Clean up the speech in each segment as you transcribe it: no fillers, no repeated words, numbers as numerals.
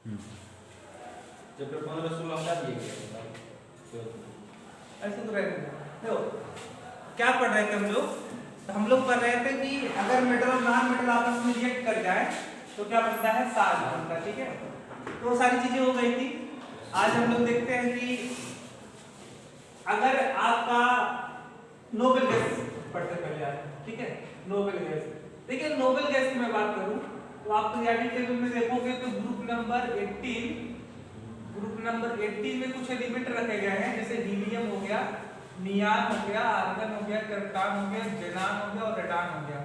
Chapter 15-16 हटा दिए गए ऐसे तो रहेगा। देखो क्या पढ़ रहे थे हम लोग, तो हम लोग पढ़ रहे थे कि अगर मेटल और नॉन मेटल आपस में रिएक्ट कर जाए तो क्या बनता है, साल्ट बनता है। ठीक है, तो वो सारी चीजें हो गई थी। आज हम लोग देखते हैं कि अगर आपका नोबेल गैस पढ़ते पहले आज, ठीक है, नोबेल गैस। देखिए नोबेल गैस की मैं बात करूं तो आप पीरियोडिक टेबल में देखोगे तो ग्रुप नंबर 18 में कुछ एलिमेंट रखे गए हैं, जैसे हीलियम हो गया, नियान हो गया, आर्गन हो गया, क्रिप्टॉन हो गया, जेनान हो गया और रेडान हो गया।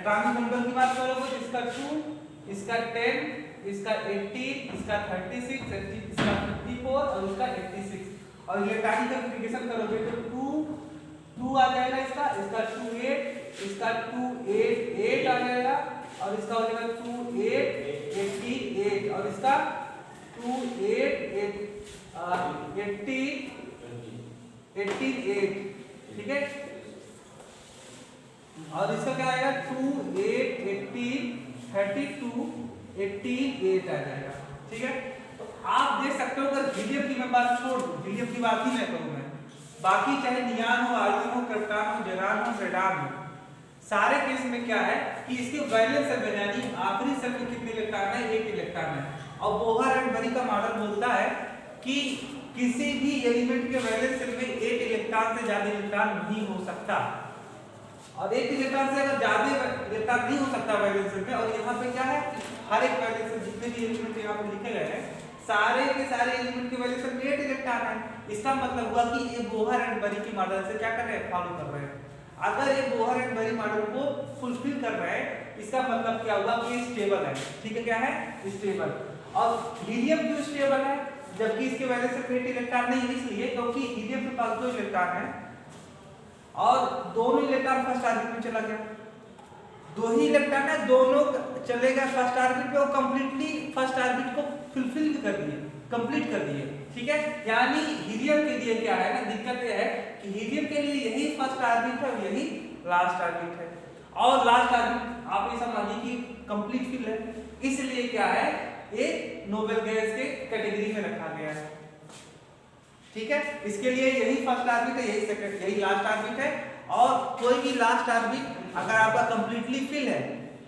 एटॉमिक नंबर की बात करोगे तो इसका 2, इसका 10, इसका 18, इसका 36, इसका 54 और इसका 86। और इलेक्ट्रॉनिक कॉन्फ़िगरेशन करोगे तो 2 आ जाएगा, इसका 2 8, इसका 2 8 8 आ जाएगा और इसका हो जाएगा 2 8 88 और इसका 2 8 88। ठीक है, और इसका क्या आएगा 2 8 18 32 88 आ जाएगा। ठीक है, तो आप देख सकते हो अगर हीलियम की मैं बात छोड़ दूं, हीलियम की बात ही नहीं करूं मैं, बाकी चाहे नियान हो, आर्गन हो, क्रिप्टॉन हो, जेनान हो, रेडान हो, सारे केस में क्या है कि इसके वैलेंस शेल यानी आखिरी शेल में कितने इलेक्ट्रॉन है, 1 इलेक्ट्रॉन है। और बोहर एंड बरी का मॉडल बोलता है कि किसी भी एलिमेंट के वैलेंस शेल में 1 इलेक्ट्रॉन से ज्यादा इलेक्ट्रॉन नहीं हो सकता, और 1 इलेक्ट्रॉन से अगर ज्यादा इलेक्ट्रॉन नहीं हो सकता वैलेंस शेल में। और यहाँ पे क्या है, हर एक वैलेंस शेल जितने भी एलिमेंट यहाँ पे लिखे गए हैं सारे के सारे एलिमेंट के वैलेंस शेल में 8 इलेक्ट्रॉन है। इसका मतलब हुआ कि ये बोहर एंड बरी के मॉडल से क्या कर रहे हैं, फॉलो कर रहे हैं। अगर ये बोहर एंड बरी मॉडल को फुलफिल कर रहे हैं, इसका मतलब क्या हुआ कि स्टेबल है। ठीक है, क्या है, स्टेबल। और हीलियम क्यों स्टेबल है जबकि इसके वैलेंस शेल में 8 इलेक्ट्रॉन नहीं, इसलिए क्योंकि हीलियम के पास 2 इलेक्ट्रॉन है और दोनों इलेक्ट्रॉन फर्स्ट ऑर्बिट में चला गया। 2 ही इलेक्ट्रॉन है, दोनों चलेगा फर्स्ट ऑर्बिट पे और कंप्लीटली फर्स्ट ऑर्बिट को फुलफिल कर दिए, कंप्लीट कर दिए। ठीक है, यानी हीलियम के लिए क्या है ना, दिक्कत ये है कि हीलियम के लिए यही फर्स्ट ऑर्बिट है और यही लास्ट ऑर्बिट है, और लास्ट ऑर्बिट आप ये समझिए कि कंप्लीट फिल है, इसलिए क्या है ये नोबेल गैस के कैटेगरी में रखा गया है। ठीक है, इसके लिए यही फर्स्ट ऑर्बिट है, यही सेकंड, यही लास्ट ऑर्बिट है। और कोई भी लास्ट ऑर्बिट अगर आपका कंप्लीटली फिल है,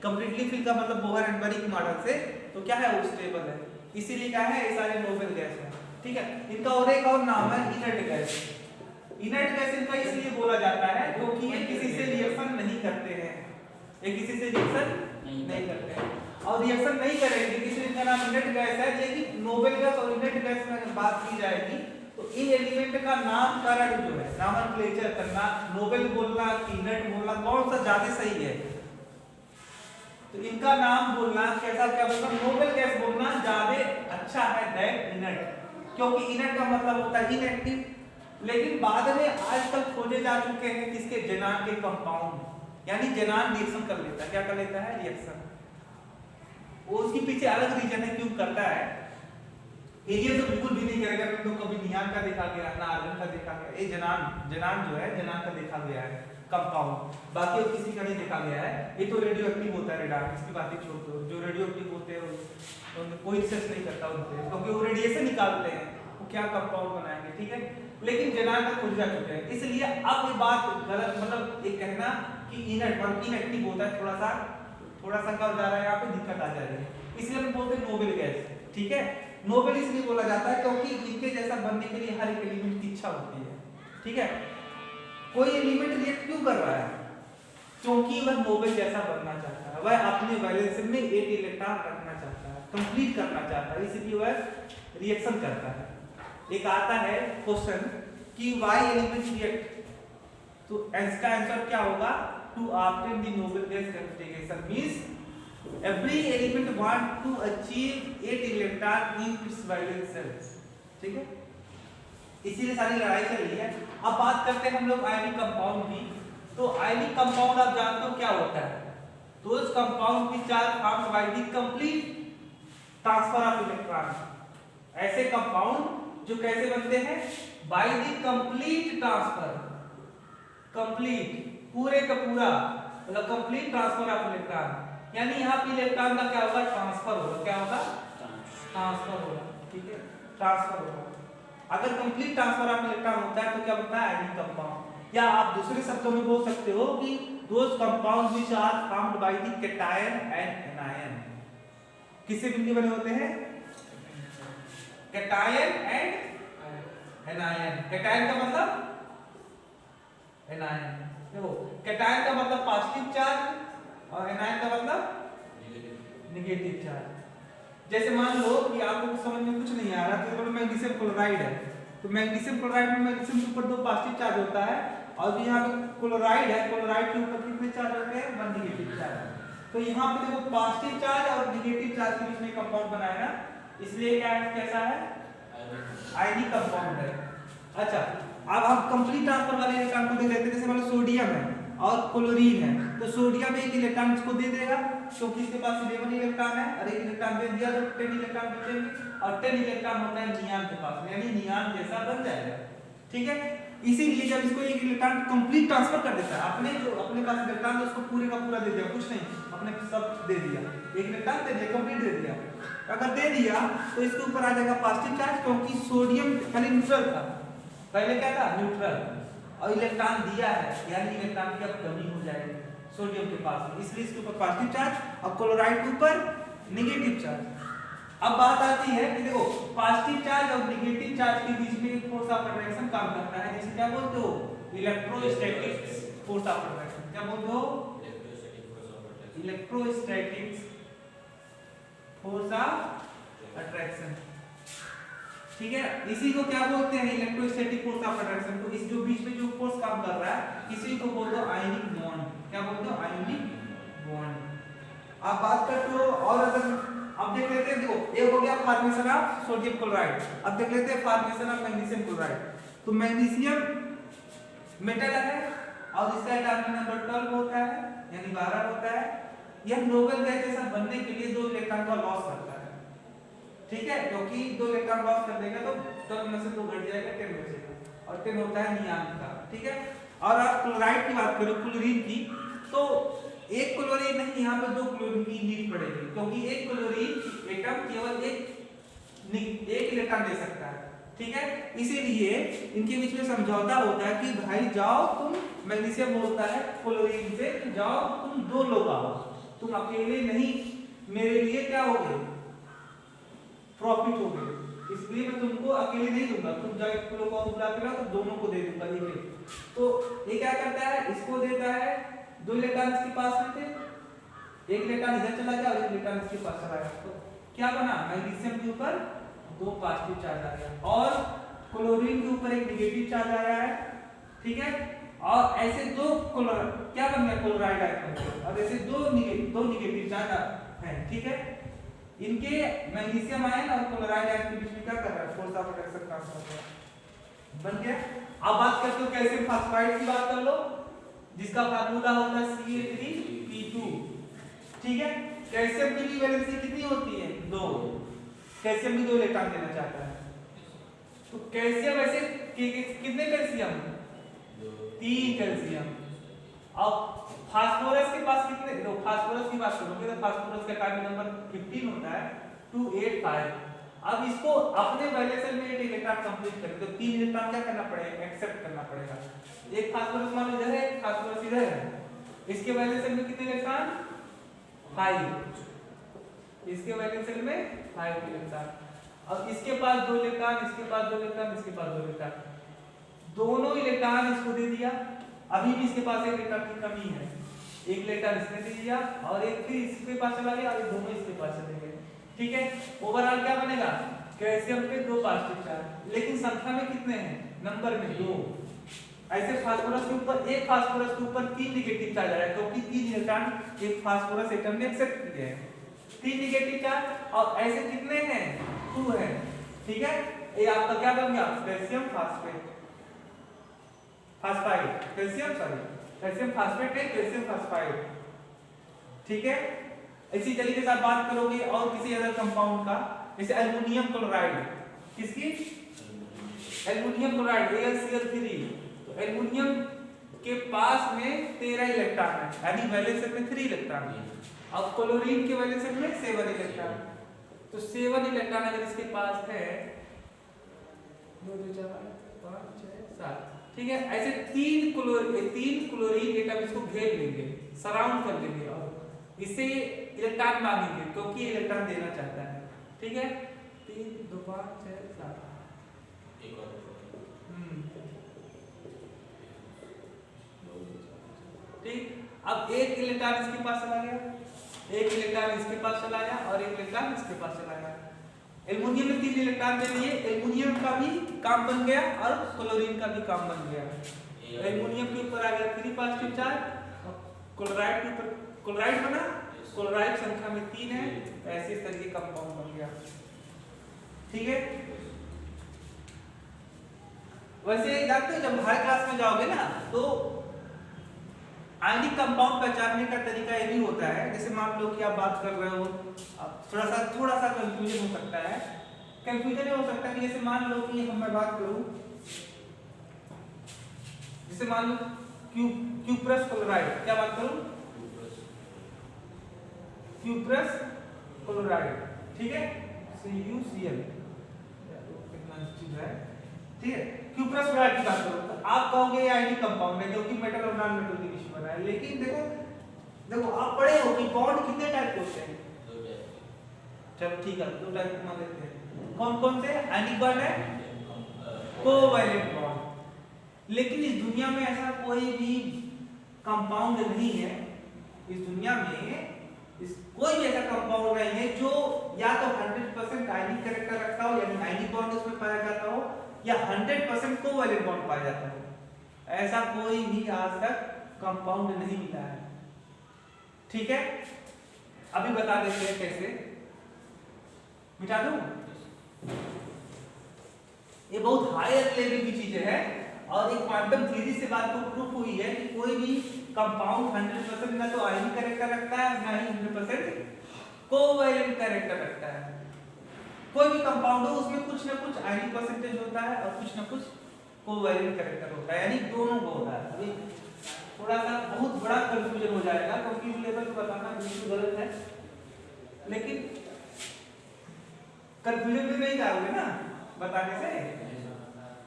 कंप्लीटली फिल का मतलब बोहर एंड बरी के मॉडल से, तो क्या है, वो स्टेबल है। इसीलिए क्या है, ये सारे नोबेल गैस है। ठीक है, इनका और एक और नाम है इनर्ट गैस। इनर्ट गैस इनका इसलिए बोला जाता है क्योंकि ये किसी से रिएक्शन नहीं करते हैं, ये किसी से रिएक्शन नहीं करते हैं और रिएक्शन नहीं करेंगे, इसलिए इनका नाम इनर्ट गैस है। लेकिन नोबेल गैस और इनर्ट गैस में बात की जाएगी तो इन एलिमेंट का नामकरण जो है, नॉमेनक्लेचर करना, नोबेल बोलना कि इनर्ट बोलना, कौन सा ज्यादा सही है, तो इनका नाम बोलना कैसा, क्या बोलना, नोबेल गैस बोलना ज्यादा अच्छा है दैन इनर्ट, क्योंकि इनर्ट का मतलब होता है इनएक्टिव। लेकिन बाद में आजकल खोजे जा चुके हैं किसके, जेनान के कंपाउंड, यानी जेनान रिएक्शन कर लेता है, क्या कर लेता है, रिएक्शन। वो उसके पीछे अलग रीजन है क्यों करता है। हीलियम तो बिल्कुल भी नहीं करेगा, तो कभी नियान का देखा गया ना आर्गन का देखा गया, ये जेनान जो है जेनान का देखा गया है कंपाउंड, बाकी और किसी का नहीं देखा गया है। ये तो रेडियो एक्टिव होता है रेडान, इसकी बातें छोड़ दो, जो रेडियो एक्टिव होते हैं उनमें कोई रिसर्च नहीं करता उनसे, क्योंकि वो रेडिएशन निकालते हैं, वो क्या कंपाउंड बनाएंगे। ठीक है, लेकिन जेनान का खोज जा चुके हैं, इसलिए अब ये बात गलत, मतलब ये कहना कि इनर्ट और इनएक्टिव होता है, थोड़ा सा क्या हो जा रहा है, यहाँ पे दिक्कत आ जा रही है, इसलिए हम बोलते हैं नोबेल गैस। ठीक है, नोबेल इसलिए बोला जाता है क्योंकि इनके जैसा बनने के लिए हर एक एलिमेंट की इच्छा होती है। ठीक है, कोई एलिमेंट रिएक्ट क्यों कर रहा है, क्योंकि वह नोबेल जैसा बनना चाहता है, वह अपने वैलेंस शेल में 8 इलेक्ट्रॉन रखना चाहता है, कंप्लीट करना चाहता है, इसलिए वह रिएक्शन करता है। एक आता है क्वेश्चन कि व्हाई एलिमेंट रिएक्ट, तो इसका आंसर क्या होगा, to obtain the noble gas configuration means every element want to achieve 8 electron in its valence cells। ठीक है, इसीलिए सारी लड़ाई चल रही है। अब बात करते हैं हम लोग आयनिक कंपाउंड की, तो आयनिक कंपाउंड आप जानते हो क्या होता है, तो इस कंपाउंड की 4 form by the complete transfer of electron. ऐसे कंपाउंड जो कैसे बनते हैं, by the complete transfer, complete पूरे का पूरा, मतलब कंप्लीट ट्रांसफर ऑफ इलेक्ट्रॉन, यानी यहाँ पे इलेक्ट्रॉन का क्या होगा, ट्रांसफर होगा, क्या होगा, ट्रांसफर होगा, ठीक है, ट्रांसफर होगा। अगर कंप्लीट ट्रांसफर ऑफ इलेक्ट्रॉन होता है तो क्या होता है आयनिक कंपाउंड। या आप दूसरे शब्दों में बोल सकते हो कि those compounds which are formed by the cation and anion. किससे मिलके बने होते हैं? Cation and anion. कैटायन का मतलब एनायन, देखो कैटायन का मतलब पॉजिटिव चार्ज और एनायन का मतलब नेगेटिव चार्ज। जैसे मान लो कि आप लोग को समझ में कुछ नहीं आ रहा, तो बोलो मैग्नीशियम क्लोराइड है, तो मैग्नीशियम क्लोराइड में मैग्नीशियम के ऊपर 2 पॉजिटिव चार्ज होता है और जो यहाँ पे क्लोराइड है, क्लोराइड के ऊपर कितने चार्ज होते हैं? 1 नेगेटिव चार्ज। तो यहाँ पे देखो पॉजिटिव चार्ज और नेगेटिव चार्ज के बीच में कंपाउंड बनाया ना, इसलिए क्या है, कैसा है? आयनिक कंपाउंड है। अच्छा, अब हम कंप्लीट ट्रांसफर वाले इलेक्ट्रॉन को दे देते हैं। जैसे मान लो सोडियम है और क्लोरीन है, तो सोडियम एक इलेक्ट्रॉन इसको दे देगा क्योंकि इसके पास 11 इलेक्ट्रॉन है और एक इलेक्ट्रॉन दे दिया तो 10 इलेक्ट्रॉन बचेंगे और 10 इलेक्ट्रॉन होता है नियान के पास, यानी नियान जैसा बन जाएगा, ठीक है। इसीलिए जब इसको एक इलेक्ट्रॉन कंप्लीट ट्रांसफर कर देता है, अपने जो अपने पास इलेक्ट्रॉन है उसको पूरे का पूरा दे दिया, कुछ नहीं, अपने सब दे दिया, एक इलेक्ट्रॉन दे दिया, कंप्लीट दे दिया। अगर दे दिया तो इसके ऊपर आ जाएगा पॉजिटिव चार्ज, क्योंकि सोडियम पहले न्यूट्रल था, पहले क्या था? न्यूट्रल, और इलेक्ट्रॉन दिया है यानी इलेक्ट्रॉन की अब कमी हो जाएगी सोडियम के पास में, इसलिए इसके ऊपर पॉजिटिव चार्ज और क्लोराइड के ऊपर नेगेटिव चार्ज। अब बात आती है कि देखो पॉजिटिव चार्ज और नेगेटिव चार्ज के बीच में एक फोर्स ऑफ अट्रैक्शन काम करता है, जिसे क्या बोलते हो? Electrostatic force of attraction. क्या बोलते हो? इलेक्ट्रोस्टैटिक फोर्स ऑफ अट्रैक्शन, ठीक है। इसी को क्या बोलते हैं? Electrostatic force of attraction. तो इस जो बीच में जो फोर्स काम कर रहा है इसी को बोलते हो आयनिक बॉन्ड। क्या बोलते हो? Ionic bond. आप बात करते हो और अगर अब देख लेते हैं, देखो एक हो गया फॉर्मेशन ऑफ सोडियम क्लोराइड, अब देख लेते हैं फॉर्मेशन ऑफ मैग्नीशियम क्लोराइड। तो मैग्नीशियम मेटल है और इसका एटॉमिक नंबर 12 होता है, यानी 12 होता है। यह नोबेल गैस जैसा बनने के लिए 2 इलेक्ट्रॉन का लॉस करता है, ठीक है, क्योंकि 2 इलेक्ट्रॉन लॉस कर देगा तो 12 में से 2 घट जाएगा, 10 बचेगा और 10 होता है नियान का, ठीक है। और आप क्लोराइड की बात करो, क्लोरीन की, तो एक क्लोरीन नहीं, यहाँ पे 2 क्लोरीन की नीड पड़ेगी, क्योंकि एक क्लोरीन एटम केवल एक इलेक्ट्रॉन दे सकता है, ठीक है। इसीलिए इनके बीच में समझौता होता है कि भाई जाओ तुम, मैग्नीशियम बोलता है क्लोरीन से, जाओ तुम 2 लोग आओ, तुम अकेले नहीं, मेरे लिए क्या हो गए? प्रॉफिट हो गए, इसलिए मैं तुमको अकेले नहीं दूंगा, तुम जाके लोगों को बुला के लाओ तो दोनों को दे दूंगा, एक। तो ये क्या करता है? इसको देता है, 2 इलेक्ट्रॉन इसके पास में थे, एक इलेक्ट्रॉन इधर चला गया और एक इलेक्ट्रॉन इसके पास चला गया, तो क्या बना? मैग्नीशियम के ऊपर 2 पॉजिटिव चार्ज आ गया और क्लोरीन के ऊपर एक नेगेटिव चार्ज आया है, ठीक है। और ऐसे 2 क्या बन गया? क्लोराइड आयन, और ऐसे 2 नेगेटिव चार्ज है, ठीक है। इनके मैग्नीशियम आयन और क्लोराइड आयन के बीच में क्या कर रहा है? फोर्स ऑफ अट्रैक्शन काम कर रहा है, बन गया। अब बात करते हो कैल्शियम फास्फाइड की, बात कर लो, जिसका फार्मूला होता है Ca3P2, ठीक है। कैल्शियम की भी वैलेंसी कितनी होती है? 2। कैल्शियम भी 2 इलेक्ट्रॉन देना चाहता है, तो कैल्शियम ऐसे कितने कैल्शियम? 3 कैल्शियम। अब फास्फोरस के पास कितने? देखो फास्फोरस की बात करोगे तो फास्फोरस का एटॉमिक नंबर 15 होता है, 285। अब इसको अपने वैलेंस में 8 इलेक्ट्रॉन कंप्लीट करें तो 3 इलेक्ट्रॉन क्या करना पड़ेगा? एक्सेप्ट करना पड़ेगा। एक फास्फोरस मान लो इधर है, एक फास्फोरस इधर है, इसके वैलेंस में कितने इलेक्ट्रॉन? 5। इसके वैलेंस में 5 इलेक्ट्रॉन। अब इसके पास 2 इलेक्ट्रॉन, इसके पास 2 इलेक्ट्रॉन, इसके पास 2 इलेक्ट्रॉन, दोनों इलेक्ट्रॉन इसको दे दिया। अभी भी इसके पास एक इलेक्ट्रॉन की कमी है, एक इलेक्ट्रॉन इसने दे दिया और एक फिर इसके पास चला गया और ये दोनों इसके पास चले गए, ठीक है। ओवरऑल क्या बनेगा? कैल्शियम पे 2 पॉजिटिव चार्ज, लेकिन संख्या में कितने हैं? नंबर में 2। ऐसे फास्फोरस के ऊपर, एक फास्फोरस के ऊपर 3 नेगेटिव चार्ज आ रहा है, क्योंकि 3 इलेक्ट्रॉन एक फास्फोरस एटम ने एक्सेप्ट किए हैं, 3 नेगेटिव चार्ज। और ऐसे कितने हैं? 2 हैं, ठीक है। ये आपका क्या बन गया? Calcium phosphate, phosphide, calcium phosphate है, कैल्शियम फास्फाइड, ठीक है। इसी तरीके से आप बात करोगे और किसी अदर कंपाउंड का, जैसे एल्युमिनियम क्लोराइड, किसकी? एल्युमिनियम क्लोराइड AlCl3, तो एल्युमिनियम के पास में 13 इलेक्ट्रॉन है, यानी वैलेंस में 3 इलेक्ट्रॉन है, और क्लोरीन के वैलेंस में 7 इलेक्ट्रॉन। तो 7 इलेक्ट्रॉन अगर इसके पास है 2 2 4 5 6 7, ठीक है। ऐसे तीन क्लोरीन एटम इसको घेर लेंगे, सराउंड कर लेंगे और इससे इलेक्ट्रॉन मांगेंगे क्योंकि इलेक्ट्रॉन देना चाहता है, ठीक है। 3 2 5 6 7 ठीक। अब एक इलेक्ट्रॉन इसके पास चला गया, एक इलेक्ट्रॉन इसके पास चला गया और एक इलेक्ट्रॉन इसके पास चला गया। एल्युमिनियम में 3 इलेक्ट्रॉन दे दिए, एल्युमिनियम का भी काम बन गया और क्लोरीन का भी काम बन गया। एल्युमिनियम के ऊपर आ गया 3 पॉजिटिव चार्ज और क्लोराइड के ऊपर क्लोराइड बना, क्लोराइड संख्या में 3 है, ऐसे इस तरह के कंपाउंड बन गया, ठीक है। वैसे जानते हो जब हाई क्लास में जाओगे ना तो आयनिक कंपाउंड पहचानने का तरीका ये भी होता है। जैसे मान लो कि आप बात कर रहे हो, अब थोड़ा सा कंफ्यूजन हो सकता है। कंफ्यूजन ये हो सकता है कि जैसे मान लो कि मैं बात करूं, जैसे मान लो क्यूप्रस क्लोराइड, क्या बात करूं, क्यूप्रस क्लोराइड, ठीक है, CuCl, कितना चीज है, ठीक है। क्यूप्रस क्लोराइड की बात करो तो आप कहोगे ये आयनिक कंपाउंड है क्योंकि मेटल और नॉन मेटल के बीच में बना है। लेकिन देखो आप पढ़े हो कि बॉन्ड कितने टाइप के होते हैं, चलो ठीक है 2 टाइप मान लेते हैं। कौन कौन से? आयनिक बॉन्ड है, कोवैलेंट बॉन्ड। लेकिन इस दुनिया में ऐसा कोई भी कंपाउंड नहीं है, इस दुनिया में कोई भी ऐसा कंपाउंड नहीं है जो या तो 100% आयनिक कैरेक्टर रखता हो, यानी आयनिक बॉन्ड उसमें पाया जाता हो, या 100% कोवैलेंट बॉन्ड पाया जाता हो। ऐसा कोई भी आज तक कंपाउंड नहीं मिला है, ठीक है। अभी बता देते हैं कैसे, मिटा दूं? ये बहुत हायर लेवल की चीजें हैं और एक क्वांटम थ्योरी से बात को प्रूफ हुई है कि कोई भी कंपाउंड 100% ना तो आयनिक कैरेक्टर रखता है ना ही 100% कोवैलेंट कैरेक्टर रखता है। कोई भी कंपाउंड हो उसमें कुछ ना कुछ आयनिक परसेंटेज होता है और कुछ ना कुछ कोवैलेंट कैरेक्टर होता है, यानी दोनों को होता है। अभी थोड़ा सा बहुत बड़ा कंफ्यूजन हो जाएगा क्योंकि इस लेवल पे बताना बिल्कुल गलत है, लेकिन कंफ्यूजन भी नहीं जाओगे ना बताने से,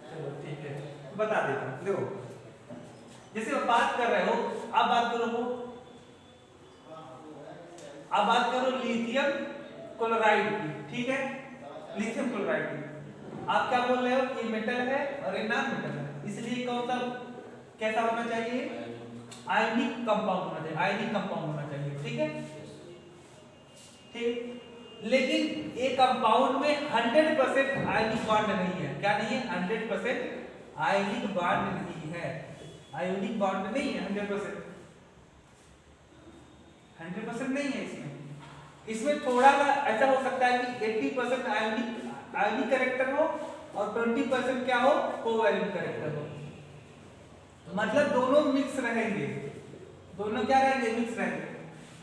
चलो ठीक है बता देता हूं। देखो जैसे आप बात कर रहे हो, आप बात करो लिथियम क्लोराइड की, ठीक है, लिथियम क्लोराइड की। आप क्या बोल रहे हो कि मेटल है और ये नॉन मेटल है, इसलिए कौन सा कैसा होना चाहिए, आयनिक कंपाउंड होना चाहिए, आयनिक कंपाउंड होना चाहिए, ठीक है, ठीक। लेकिन ये कंपाउंड में 100% आयनिक बॉन्ड नहीं है, क्या नहीं है, 100% आयनिक बॉन्ड नहीं है, आयनिक बॉन्ड नहीं है 100% नहीं है इसमें थोड़ा सा ऐसा हो सकता है कि 80% आयनिक कैरेक्टर हो और 20% क्या हो, कोवैलेंट कैरेक्टर हो। मतलब दोनों मिक्स रहेंगे, दोनों क्या रहेंगे, मिक्स रहेंगे।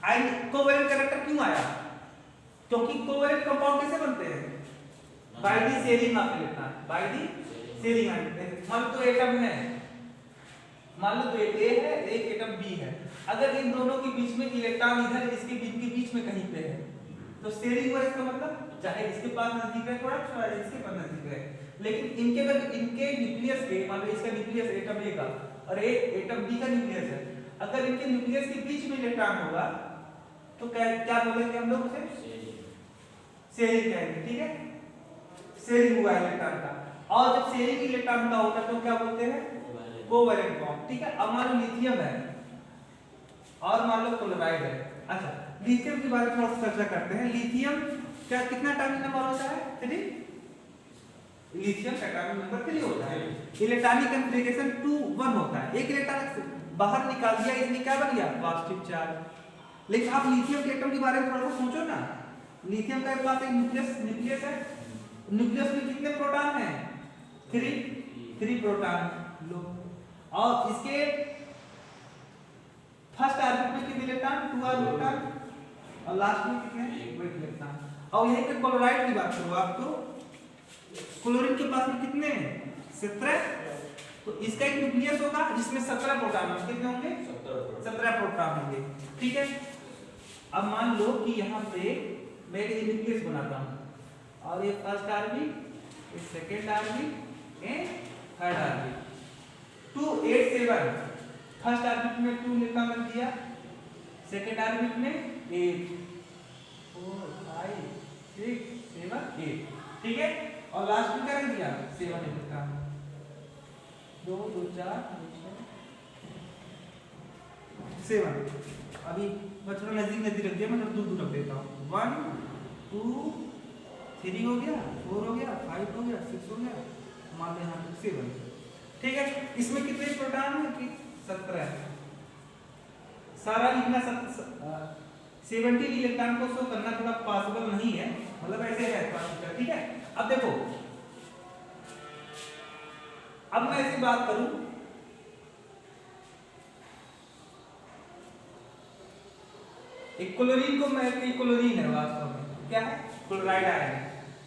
आयनिक कोवैलेंट कैरेक्टर क्यों आया, क्योंकि कोवैलेंट कंपाउंड कैसे बनते हैं, by the sharing of electron, by the sharing. मान लो तो एटम है, मान लो तो A है, एक एटम B है, अगर इन दोनों के बीच में इलेक्ट्रॉन इधर इसके बीच में कहीं पे है तो शेयरिंग हुआ, इसका मतलब चाहे इसके पास नजदीक है थोड़ा, चाहे इसके पास नजदीक है। लेकिन इनके न्यूक्लियस के, मान लो इसका न्यूक्लियस एटम A का और एटम B का न्यूक्लियस है, अगर इनके न्यूक्लियस के बीच में इलेक्ट्रॉन होगा तो क्या बोलेंगे हम लोग उसे, शेयरिंग कहेंगे, ठीक है, शेयरिंग हुआ इलेक्ट्रॉन का। और जब शेयरिंग इलेक्ट्रॉन का होता है तो क्या बोलते हैं, कोवैलेंट बॉन्ड, ठीक है। अब मान लो लिथियम है और मान लो क्लोराइड है। अच्छा लिथियम के बारे में थोड़ा चर्चा करते हैं। लिथियम क्या कितना एटॉमिक नंबर होता है, 3। लिथियम का एटॉमिक नंबर 3 होता है। इलेक्ट्रॉनिक कॉन्फ़िगरेशन 2 1 होता है। एक इलेक्ट्रॉन बाहर निकाल दिया, इसमें क्या बन गया, पॉजिटिव चार्ज। लेकिन आप लिथियम के एटम के बारे में थोड़ा सा सोचो ना, लिथियम के पास एक न्यूक्लियस है, न्यूक्लियस में कितने प्रोटॉन हैं, 3 प्रोटॉन लो, और इसके फर्स्ट ऑर्बिट में कितने इलेक्ट्रॉन, 2 इलेक्ट्रॉन, और लास्ट में कितने, 1 इलेक्ट्रॉन। और यहीं पे क्लोराइड की बात करो आप तो क्लोरीन के पास में कितने, 17। तो इसका एक न्यूक्लियस होगा जिसमें 17 प्रोटॉन होंगे, कितने होंगे, 17 प्रोटॉन होंगे, ठीक है। अब मान लो कि यहाँ पे मैं एक न्यूक्लियस बनाता हूँ, और ये फर्स्ट ऑर्बिट, ये सेकंड ऑर्बिट, ये थर्ड ऑर्बिट। 2 8 7 फर्स्ट ऑर्बिट में 2 इलेक्ट्रॉन रख दिया, सेकंड ऑर्बिट में 8 4 5 6 7 8, ठीक है। और लास्ट में क्या रख दिया 7 इलेक्ट्रॉन, 2 2 4 7। अभी मैं थोड़ा नजदीक रख दिया, मैं थोड़ा दूर रख देता हूँ। 1 2 3 हो गया, 4 हो गया, 5 हो गया, 6 हो गया, मान लें यहाँ पे 7, ठीक है। इसमें कितने प्रोटॉन है कि 17 है। सारा लिखना 70 इलेक्ट्रॉन को शो करना थोड़ा पॉसिबल नहीं है, मतलब ऐसे है, ठीक है। अब देखो, अब मैं ऐसी बात करूं, एक क्लोरीन को मैं क्लोरीन है वास्तव में, क्या है क्लोराइड आयन।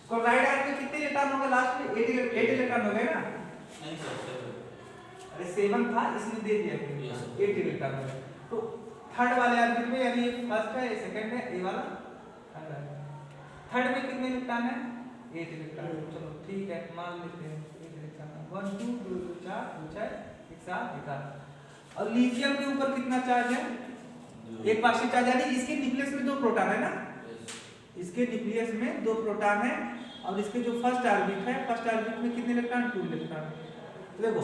क्लोराइड आयन में कितने इलेक्ट्रॉन होंगे लास्ट में 8 इलेक्ट्रॉन हो गए ना। नहीं सर, अरे 7 था इसमें दे दिया 8 इलेक्ट्रॉन हो गए। तो थर्ड वाले ऑर्बिट में यानी ये फर्स्ट है, ये सेकंड है, ये वाला थर्ड है। थर्ड में कितने इलेक्ट्रॉन है 8 इलेक्ट्रॉन। चलो ठीक है, मान लेते हैं 8 इलेक्ट्रॉन, 1 2 2 2 4 2 4 एक साथ निकाल। और लिथियम के ऊपर कितना चार्ज है, एक पॉजिटिव चार्ज, यानी इसके न्यूक्लियस में 2 प्रोटॉन है ना, इसके न्यूक्लियस में 2 प्रोटॉन है। और इसके जो फर्स्ट ऑर्बिट है, फर्स्ट ऑर्बिट में कितने इलेक्ट्रॉन 2 इलेक्ट्रॉन। देखो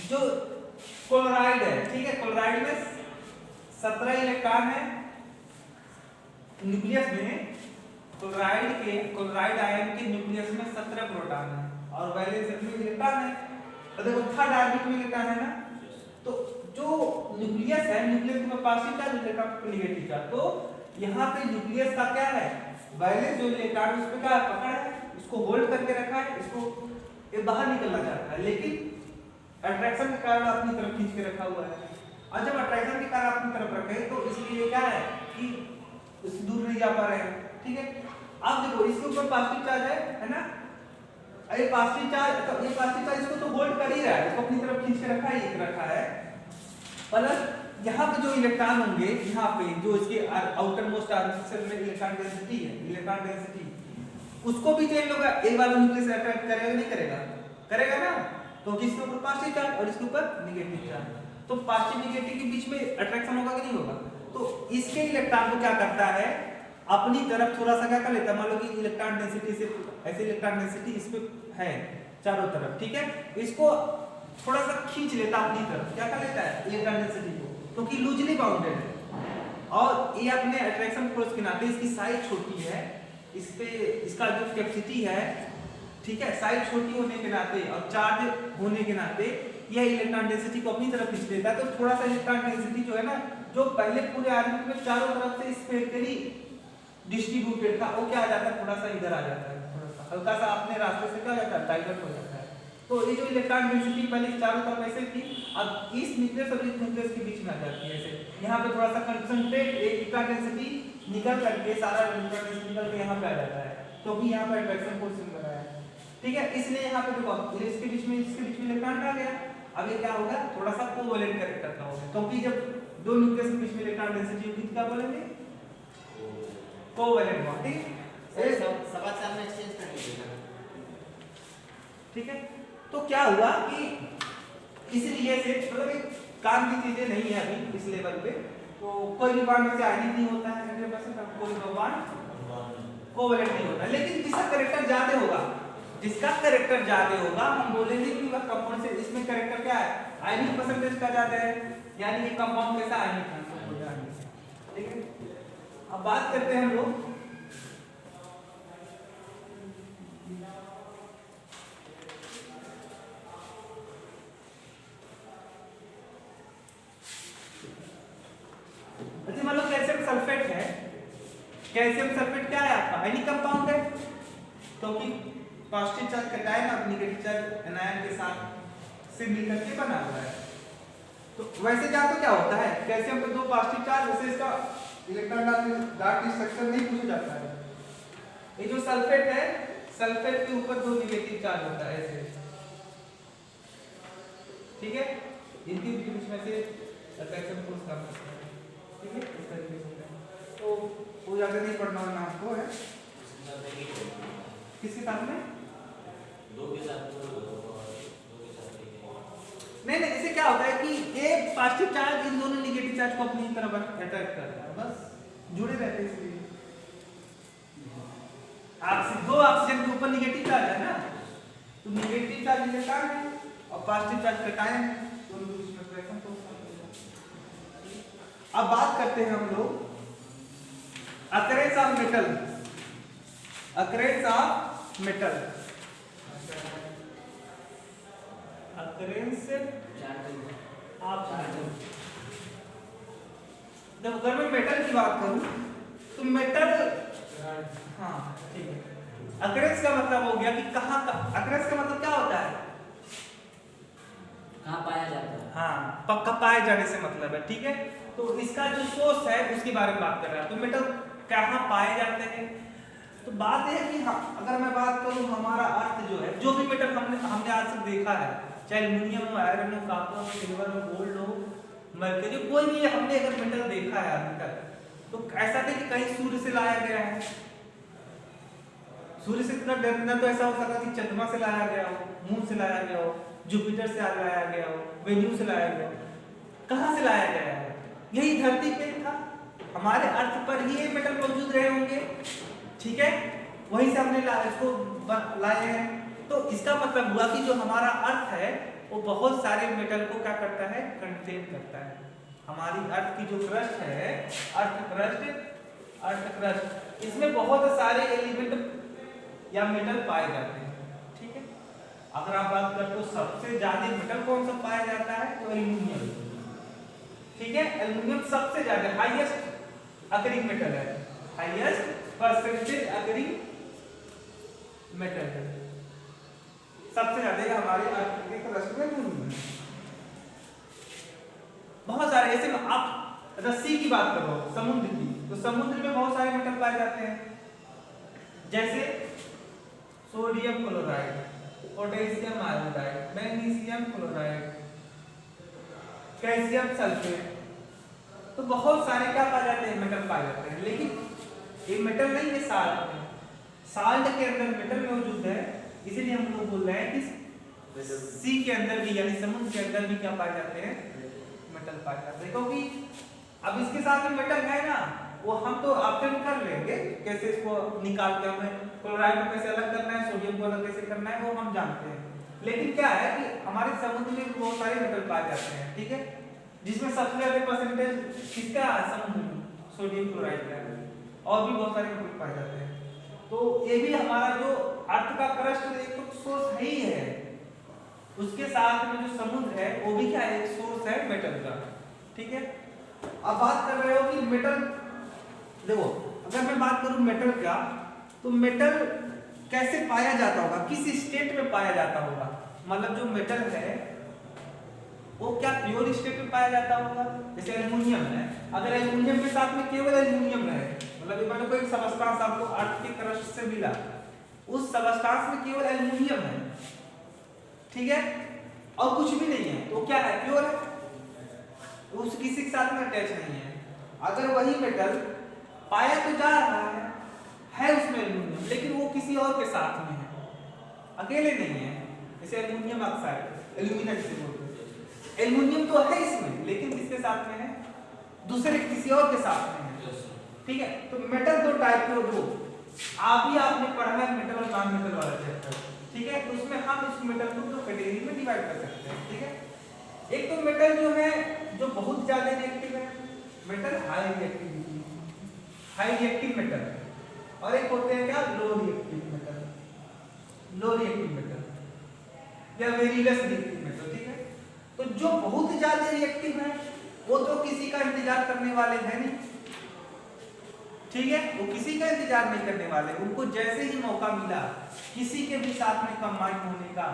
जो क्लोराइड है, ठीक है, क्लोराइड में 17 इलेक्ट्रॉन है न्यूक्लियस में। क्लोराइड आयन के न्यूक्लियस में 17 प्रोटॉन है और वैलेंस में इलेक्ट्रॉन है। तो देखो थर्ड ऑर्बिट में इलेक्ट्रॉन है ना, तो जो न्यूक्लियस है, न्यूक्लियस में positive charge, electron negative charge. तो यहाँ पे न्यूक्लियस का क्या है, वैलेंस जो इलेक्ट्रॉन उस पे क्या पकड़ है, इसको होल्ड करके रखा है, इसको ये बाहर निकलना चाहता है, लेकिन अट्रैक्शन के कारण अपनी तरफ खींच के रखा हुआ है। और जब अट्रैक्शन के कारण अपनी तरफ रखे तो इसलिए क्या है कि उससे दूर नहीं जा पा रहे हैं, ठीक है। अब देखो इसके ऊपर पॉजिटिव चार्ज है ना, ये पॉजिटिव चार्ज इसको तो होल्ड कर ही रहा है, इसको अपनी तरफ खींच के रखा है। प्लस यहाँ पे जो इलेक्ट्रॉन होंगे, यहाँ पे जो इसके आउटर मोस्ट ऑर्बिटल में इलेक्ट्रॉन डेंसिटी है, इलेक्ट्रॉन डेंसिटी, उसको भी चेंज होगा। एक बार न्यूक्लियस अट्रैक्ट करेगा नहीं करेगा, करेगा ना, तो इसके ऊपर पॉजिटिव चार्ज और इसके ऊपर नेगेटिव चार्ज, तो पॉजिटिव नेगेटिव के बीच में अट्रैक्शन होगा कि नहीं होगा। तो इसके इलेक्ट्रॉन को क्या करता है, अपनी तरफ थोड़ा सा क्या कर लेता है, मान लो कि इलेक्ट्रॉन डेंसिटी से ऐसे इलेक्ट्रॉन डेंसिटी इस पे है चारों तरफ, ठीक है, इसको थोड़ा सा खींच लेता अपनी तरफ, क्या कर लेता है इलेक्ट्रॉन डेंसिटी को, क्योंकि लूजली बाउंडेड है और ये अपने अट्रैक्शन फोर्स के नाते इसकी साइज छोटी है, इस पे इसका जो कैपेसिटी है, ठीक है, साइज छोटी होने के नाते और चार्ज होने के नाते यह इलेक्ट्रॉन डेंसिटी को अपनी तरफ खींच लेता है। तो थोड़ा सा इलेक्ट्रॉन डेंसिटी जो है ना, जो पहले पूरे ऑर्बिट में चारों तरफ से स्फेरिकली डिस्ट्रीब्यूटेड था, वो क्या आ जाता है, थोड़ा सा इधर आ जाता है, थोड़ा सा हल्का सा अपने रास्ते से क्या हो जाता है, डाइवर्ट हो जाता है। तो ये जो इलेक्ट्रॉन डेंसिटी पहले चारों तरफ ऐसे थी, अब इस न्यूक्लियस और इस न्यूक्लियस के बीच में आ जाती है ऐसे। यहाँ पे थोड़ा सा कंसंट्रेट इलेक्ट्रॉन डेंसिटी निकल करके, सारा इलेक्ट्रॉन डेंसिटी निकल के यहाँ पे आ जाता है, क्योंकि यहाँ पे अट्रैक्शन फोर्स मिल रहा है, ठीक है। इसलिए यहाँ पे देखो इसके बीच में इलेक्ट्रॉन आ गया। अब ये क्या होगा, थोड़ा सा कोवैलेंट कैरेक्टर का होगा, क्योंकि जब दो न्यूक्लियस के बीच में इलेक्ट्रॉन डेंसिटी होगी तो क्या बोलेंगे, कोवैलेंट बॉन्ड, ठीक है। समाचार में एक्सचेंज कर लीजिएगा, ठीक है। तो क्या हुआ कि इसलिए से मतलब काम की चीजें नहीं है अभी इस लेवल पे, तो कोई भी बॉन्ड से आयनिक नहीं होता है, कोई बॉन्ड कोवैलेंट नहीं होता, लेकिन जिसका कैरेक्टर ज्यादा होगा, हम बोलेंगे कि वह कंपाउंड से, इसमें कैरेक्टर क्या है, आयनिक परसेंटेज का ज्यादा है, यानी कि कंपाउंड कैसा आयनिक है, ठीक है। अब बात करते हैं हम लोग कैल्शियम सल्फेट है। कैल्शियम सल्फेट क्या है आपका, आयनिक कंपाउंड है, क्योंकि पॉजिटिव चार्ज कैटायन और नेगेटिव चार्ज एनायन के साथ से मिलकर के बना हुआ है। तो वैसे क्या तो क्या होता है, कैल्शियम पे 2 पॉजिटिव चार्ज, वैसे इसका इलेक्ट्रॉन डार्क स्ट्रक्चर नहीं पूछा जाता है। ये जो सल्फेट है, सल्फेट के ऊपर 2 नेगेटिव चार्ज होता है ऐसे, ठीक है, इनके बीच में से अट्रैक्शन फोर्स काम करता है, ठीक है, इस तरीके से। तो वो ज्यादा नहीं पढ़ना होना आपको है। किसके साथ में? दो के साथ तो दो के साथ नहीं नहीं, इससे क्या होता है कि ये पॉजिटिव चार्ज इन दोनों नेगेटिव चार्ज को अपनी तरफ अट्रैक्ट करता है, बस जुड़े रहते हैं इसलिए। दो ऑक्सीजन के ऊपर नेगेटिव चार्ज है ना, तो नेगेटिव चार्ज इलेक्ट्रॉन है और पॉजिटिव चार्ज कैटायन है, दोनों के बीच में अट्रैक्शन तो। अब बात करते हैं हम लोग occurrence of metal, occurrence of metal, occurrence of metal. जब अगर मैं मेटल की बात करूं तो मेटल, हाँ ठीक है, अकरेंस का मतलब हो गया कि कहाँ का, अकरेंस का मतलब क्या होता है? कहाँ पाया जाता है। हाँ, पक्का पाए जाने से मतलब है, ठीक है। तो इसका जो सोर्स है उसके बारे में बात कर रहा है। तो मेटल कहाँ पाए जाते हैं? तो बात यह है कि अगर मैं बात करूं हमारा अर्थ जो है, जो भी मेटल हमने आज तक देखा है, चाहे एल्युमिनियम हो, आयरन हो, कॉपर हो, सिल्वर हो, गोल्ड हो, मरकरी, कोई भी हमने अगर मेटल देखा है अभी तक, तो ऐसा नहीं कि कहीं सूर्य से लाया गया है। सूर्य से इतना डरना तो ऐसा हो सकता है कि चंद्रमा से लाया गया हो, मून से लाया गया हो, जुपिटर से लाया गया हो, वेन्यू से लाया गया हो। कहाँ से लाया गया है? यही धरती पे था, हमारे अर्थ पर ही ये मेटल मौजूद रहे होंगे, ठीक है, वहीं से हमने इसको लाए हैं। तो इसका मतलब हुआ कि जो हमारा अर्थ है वो बहुत सारे मेटल को क्या करता है? कंटेन करता है। हमारी अर्थ की जो क्रस्ट है, अर्थ क्रस्ट, इसमें बहुत सारे एलिमेंट या मेटल पाए जाते हैं, ठीक है। अगर आप बात करें तो सबसे ज्यादा मेटल कौन सा पाया जाता है? तो एल्युमिनियम, ठीक है। एल्युमिनियम सबसे ज्यादा हाईएस्ट अकरिंग मेटल है, हाईएस्ट परसेंटेज अकरिंग मेटल है, सबसे ज्यादा हमारे अर्थ के क्रस्ट में एल्युमिनियम। बहुत सारे ऐसे में आप रस्सी की बात करो, समुद्र की, तो समुद्र में बहुत सारे मेटल पाए जाते हैं, जैसे sodium chloride, potassium iodide, magnesium chloride, calcium sulphate. तो बहुत सारे क्या पाए जाते हैं? मेटल पाए जाते हैं। लेकिन ये मेटल नहीं है, साल्ट के अंदर मेटल मौजूद है, इसीलिए हम लोग बोल रहे हैं कि सी के अंदर भी, यानी समुद्र के अंदर भी क्या पाए जाते हैं? मेटल पाए जाते हैं। क्योंकि अब इसके साथ में मेटल है ना, वो हम तो ऑप्शन कर लेंगे कैसे इसको निकाल के, हमें क्लोराइड को कैसे अलग करना है, सोडियम को अलग कैसे करना है, वो हम जानते हैं। लेकिन क्या है कि हमारे समुद्र में बहुत सारे मेटल पाए जाते हैं, ठीक है, जिसमें सबसे ज्यादा परसेंटेज किसका है? समुद्र में सोडियम क्लोराइड का, और भी बहुत सारे मेटल पाए जाते हैं। तो ये भी हमारा जो अर्थ का क्रस्ट एक तो सोर्स है ही है, उसके साथ में जो समुद्र है वो भी क्या है? एक सोर्स है मेटल का, ठीक है। अब बात कर रहे हो कि मेटल, देखो अगर मैं बात करूं मेटल का, तो मेटल कैसे पाया जाता होगा, किस स्टेट में पाया जाता होगा? मतलब जो मेटल है वो क्या प्योर स्टेट में पाया जाता होगा? जैसे एल्युमिनियम है, अगर एल्युमिनियम के साथ में केवल एल्युमिनियम रहे, मतलब मान लो कोई सबस्टेंस आपको अर्थ के क्रस्ट से मिला, उस सबस्टेंस में केवल एल्युमिनियम है, ठीक है, और कुछ भी नहीं है, तो क्या है? प्योर है, उस किसी के साथ में अटैच नहीं है। अगर वही मेटल पाया तो जा रहा है उसमें एल्युमिनियम, लेकिन वो किसी और के साथ में है, अकेले नहीं है। जैसे एल्युमिनियम ऑक्साइड, एल्युमिनेट से बोलते हैं, एल्युमिनियम तो है इसमें, लेकिन किसके साथ में है? दूसरे किसी और के साथ में है, ठीक है। तो मेटल दो टाइप के, दो आपने पढ़ा है मेटल और नॉन मेटल वाला चैप्टर, ठीक है। तो उसमें हम इस मेटल को दो कैटेगरी में डिवाइड कर सकते हैं, ठीक है। एक तो मेटल जो है जो बहुत ज्यादा रिएक्टिव है, मेटल हाई रिएक्टिव मेटल, और एक होते हैं क्या? लो रिएक्टिव मेटल या वेरी लेस रिएक्टिव मेटल, ठीक है। तो जो बहुत ज्यादा रिएक्टिव है वो तो किसी का इंतजार करने वाले हैं नहीं, ठीक है, वो किसी का इंतजार नहीं करने वाले, उनको जैसे ही मौका मिला किसी के भी साथ में कंबाइन होने का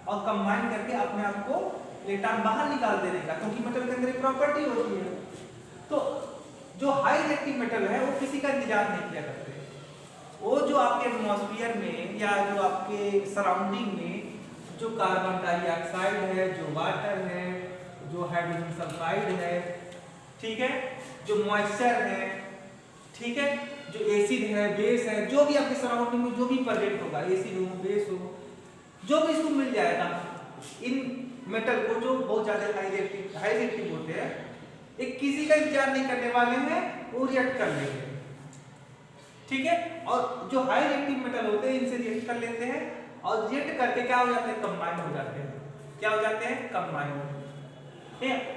और कंबाइन करके अपने आप को इलेक्ट्रॉन बाहर निकाल देने का, क्योंकि मेटल के अंदर एक प्रॉपर्टी होती है। तो जो हाई रिएक्टिव मेटल है वो किसी का इंतजार नहीं किया करते, वो जो आपके एटमॉस्फेयर में या जो आपके सराउंडिंग में जो कार्बन डाइऑक्साइड है, जो वाटर है, जो हाइड्रोजन सल्फाइड है, ठीक है, जो मॉइस्चर है, ठीक है, जो एसिड है, बेस है, जो भी आपके सराउंडिंग में जो भी प्रेजेंट होगा, एसिड हो, बेस हो, जो भी इसको मिल जाएगा इन मेटल को जो बहुत ज्यादा हाई रिएक्टिव होते हैं, एक किसी का इंतजार नहीं करने वाले हैं, वो रिएक्ट कर लेंगे। ठीक है, और जो हाई रिएक्टिव मेटल होते हैं इनसे रिएक्ट कर लेते हैं और रिएक्ट करके क्या हो जाते हैं, कंबाइन हो जाते हैं। क्या हो जाते हैं, कंबाइन।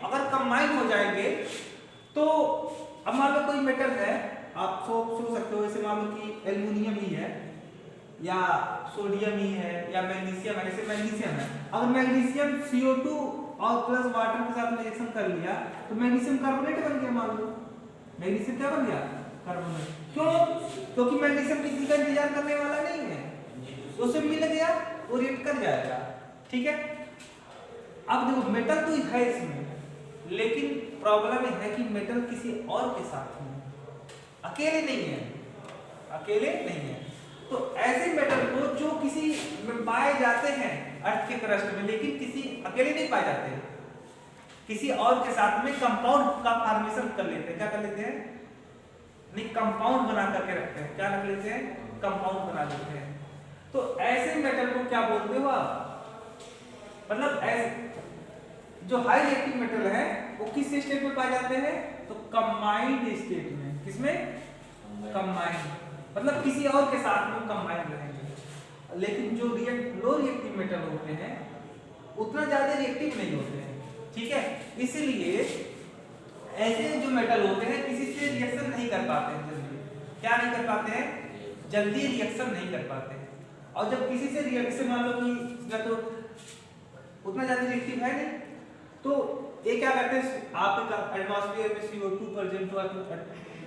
अगर कंबाइन हो जाएंगे तो अब मान लो कोई मेटल है, आप सोच सकते हो, जैसे मान लो कि एल्युमिनियम ही है या सोडियम ही है या मैग्नीशियम है। जैसे मैग्नीशियम है, अगर मैग्नीशियम CO2 और प्लस वाटर के साथ रिएक्शन कर लिया तो मैग्नीशियम कार्बोनेट बन गया। मान लो मैग्नीशियम क्या बन गया, कार्बोनेट। क्यों? क्योंकि मैग्नीशियम किसी का इंतजार करने वाला नहीं है, उसे मिल गया वो रिएक्ट कर जाएगा। ठीक है, अब देखो मेटल तो है इसमें, लेकिन प्रॉब्लम यह है कि मेटल किसी और के साथ है, अकेले नहीं है, अकेले नहीं है। तो ऐसे मेटल को जो किसी में पाए जाते हैं अर्थ के क्रस्ट में, लेकिन किसी अकेले नहीं पाए जाते, किसी और के साथ में कंपाउंड का फॉर्मेशन कर लेते हैं। क्या कर लेते हैं, नहीं कंपाउंड बना करके रखते हैं। क्या रख लेते हैं, कंपाउंड बना लेते हैं। तो ऐसे मेटल को क्या बोलते हो आप, मतलब ऐसे जो हाई रिएक्टिव मेटल है वो किस स्टेट में पाए जाते हैं, तो कंबाइंड स्टेट में। किसमें, कंबाइंड, मतलब किसी और के साथ में कंबाइंड रहेंगे। लेकिन जो लो रिएक्टिव मेटल होते हैं उतना ज्यादा रिएक्टिव नहीं होते हैं। ठीक है, इसलिए ऐसे जो मेटल होते हैं किसी से रिएक्शन नहीं कर पाते हैं जल्दी। क्या नहीं कर पाते हैं, जल्दी रिएक्शन नहीं कर पाते हैं। और जब किसी से रिएक्शन, मान लो कि इसका तो उतना ज्यादा रिएक्टिव है नहीं, तो ये क्या करते हैं, आपके एटमॉस्फेयर में CO2 प्रेजेंट हो,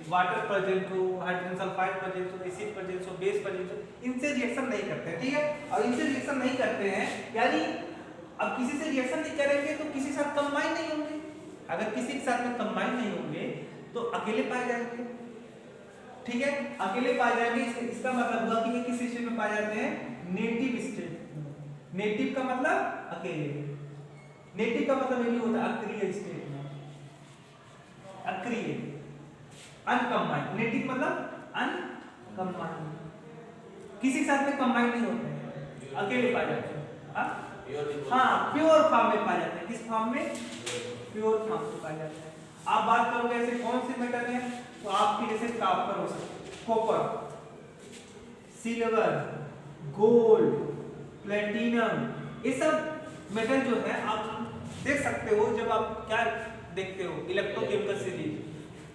वाटर प्रेजेंट हो, हाइड्रोजन सल्फाइड प्रेजेंट हो, एसिड प्रेजेंट हो, बेस प्रेजेंट हो, इनसे रिएक्शन नहीं करते हैं। ठीक है, और इनसे रिएक्शन नहीं करते हैं यानी अब किसी से रिएक्शन नहीं करेंगे तो किसी के साथ कंबाइन नहीं होंगे। अगर किसी के साथ में कंबाइन नहीं होंगे तो अकेले पाए जाएंगे। ठीक है, अकेले पाए जाएंगे, इसका मतलब हुआ कि ये किस स्टेट में पाए जाते हैं, नेटिव स्टेट। नेटिव का मतलब अकेले, नेटिव का मतलब ये नहीं होता अक्रिय स्टेट में, अक्रिय, अनकंबाइंड। नेटिव मतलब अनकंबाइंड, किसी के साथ में कंबाइन नहीं होते हैं, अकेले पाए जाते हैं। हाँ, प्योर फॉर्म में पाए जाते हैं। किस फॉर्म में, प्योर फॉर्म में पाए जाते हैं। आप बात करोगे ऐसे कौन से मेटल हैं, तो आपकी जैसे कॉपर हो सकते, कॉपर, सिल्वर, गोल्ड, प्लेटिनम, ये सब मेटल जो है आप देख सकते हो। जब आप क्या देखते हो, इलेक्ट्रोकेमिकल सीरीज,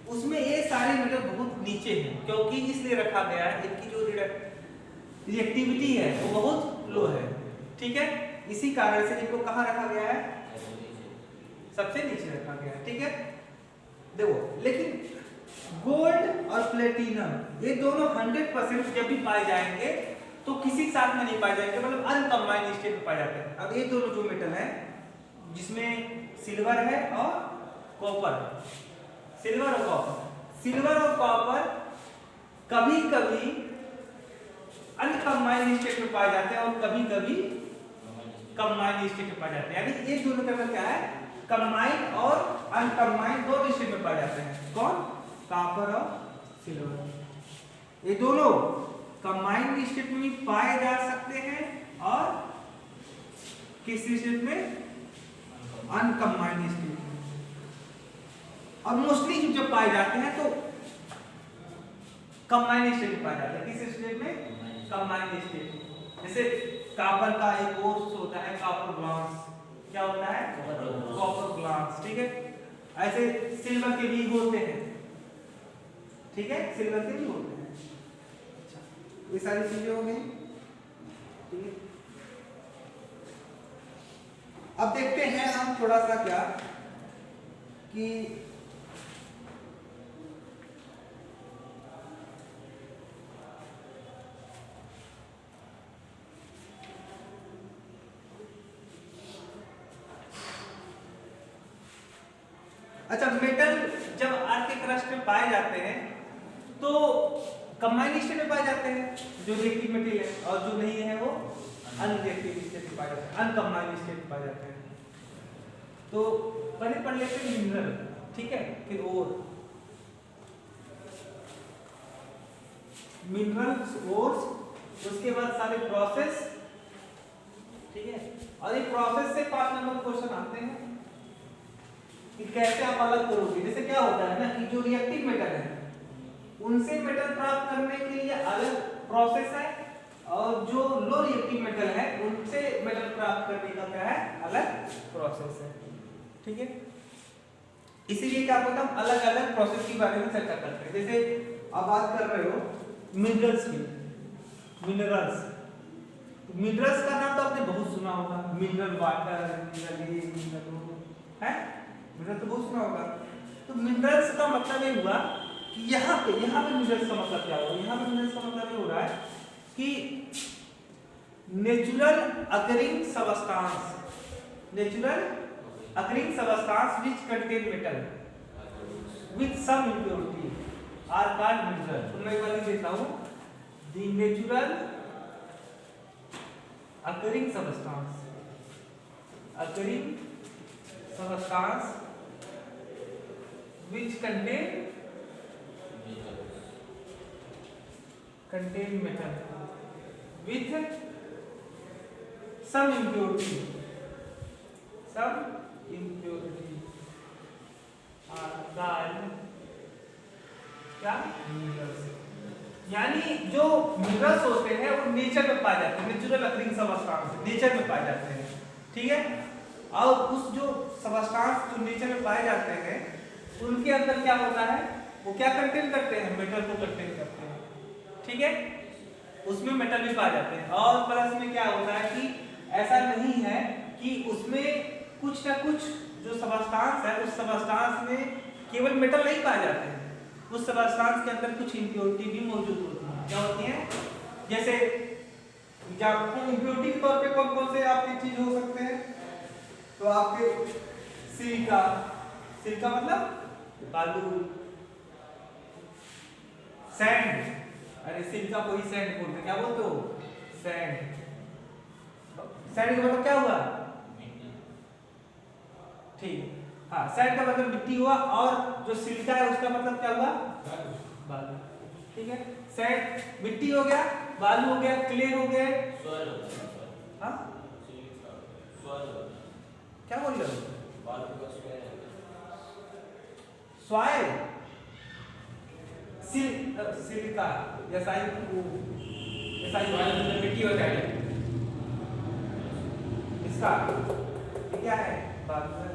उसमें ये सारे मेटल बहुत नीचे हैं, क्योंकि इसलिए रखा गया है इनकी जो रिएक्टिविटी है वो बहुत लो है। ठीक है, इसी कारण से इनको कहाँ रखा गया है, सबसे नीचे रखा गया है। ठीक है, देखो लेकिन गोल्ड और प्लेटिनम ये दोनों 100% जब भी पाए जाएंगे तो किसी के साथ में नहीं पाए जाएंगे, मतलब अनकंबाइंड स्टेट में पाए जाते हैं। अब ये दोनों जो मेटल हैं जिसमें सिल्वर है और कॉपर, सिल्वर और कॉपर, सिल्वर और कॉपर कभी कभी अनकंबाइंड स्टेट में पाए जाते हैं और कभी कभी कंबाइंड स्टेट में पाए जाते हैं। यानी ये दोनों का क्या है, कंबाइंड और अनकंबाइंड दोनों स्टेट में पाए जाते हैं। कौन, कॉपर और सिल्वर, ये दोनों कंबाइंड स्टेट में भी पाए जा सकते हैं और किस स्टेट में, अनकंबाइंड स्टेट में। और मोस्टली जब पाए जाते हैं तो कंबाइंड स्टेट में पाए जाते हैं। किस स्टेट में, कंबाइंड स्टेट में। जैसे कॉपर का एक और होता है कॉपर ग्लास, क्या होता है, कॉपर ग्लास। ठीक है, ऐसे सिल्वर के भी होते हैं। ठीक है, सिल्वर के भी होते हैं। अच्छा, ये सारी चीजें हो गई। ठीक है, अब देखते हैं हम थोड़ा सा क्या कि अच्छा, मेटल जब अर्थ के क्रस्ट में पाए जाते हैं तो कंबाइंड स्टेट में पाए जाते हैं जो रिएक्टिव मेटल है, और जो नहीं है वो अनरिएक्टिव स्टेट में पाए जाते हैं, अनकंबाइंड स्टेट में पाए जाते हैं। तो पहले पढ़ लेते हैं मिनरल। ठीक है, फिर और मिनरल्स ओर्स, उसके बाद सारे प्रोसेस, ठीक है। और ये प्रोसेस से 5 नंबर क्वेश्चन आते हैं कि कैसे आप अलग करोगे। जैसे क्या होता है ना कि जो रिएक्टिव मेटल है उनसे मेटल प्राप्त करने के लिए अलग प्रोसेस है, और जो लो रिएक्टिव मेटल है उनसे मेटल प्राप्त करने का क्या है, अलग प्रोसेस है, ठीक है। इसीलिए क्या होता है, हम अलग अलग प्रोसेस के बारे में चर्चा करते हैं। जैसे आप बात कर रहे हो मिनरल्स की, मिनरल्स का नाम तो आपने बहुत सुना होगा, मिनरल वाटर, मिनरल ये, मिनरल वो, है मिनरल तो बहुत सुना होगा। तो मिनरल्स का मतलब ये हुआ कि यहाँ पे मिनरल्स का मतलब क्या होगा, यहाँ पे मिनरल्स का मतलब ये हो रहा है कि natural occurring substance which contain metal with some impurity are called mineral। तो मैं एक बार देता हूँ, the natural occurring substance which contain metal with some impurity are called क्या, मिनरल्स। यानी जो मिनरल्स होते हैं वो नेचर में पाए जाते हैं, नेचुरल अकरिंग सबस्टांस नेचर में पाए जाते हैं, ठीक है। और उस जो सबस्टांस जो नेचर में पाए जाते हैं उनके अंदर क्या होता है, वो क्या कंटेन करते हैं, मेटल को कंटेन करते हैं, ठीक है। उसमें मेटल भी पाए जाते हैं। और प्लस में क्या होता है कि ऐसा नहीं है कि उसमें कुछ ना कुछ जो सबस्टांस है उस सबस्टांस में केवल मेटल नहीं पाए जाते हैं, उस सबस्टांस के अंदर कुछ इंप्योरिटी भी मौजूद होती है। क्या होती है, जैसे इंप्योरिटी के तौर पे कौन कौन से आपके चीज हो सकते हैं, तो आपके सिलिका मतलब बालू, सैंड, अरे सिलिका को ही सैंड बोलते, क्या बोलते हो, सैंड का मतलब क्या हुआ, ठीक, हाँ सैंड का मतलब मिट्टी हुआ, और जो सिलिका है उसका मतलब क्या हुआ, बालू, ठीक है। सैंड मिट्टी हो गया, बालू हो गया, क्ले हो गए, हाँ क्या बोल रहे हो, सॉइल, सिलिका या मिट्टी हो जाएगी, इसका क्या है, बालू है,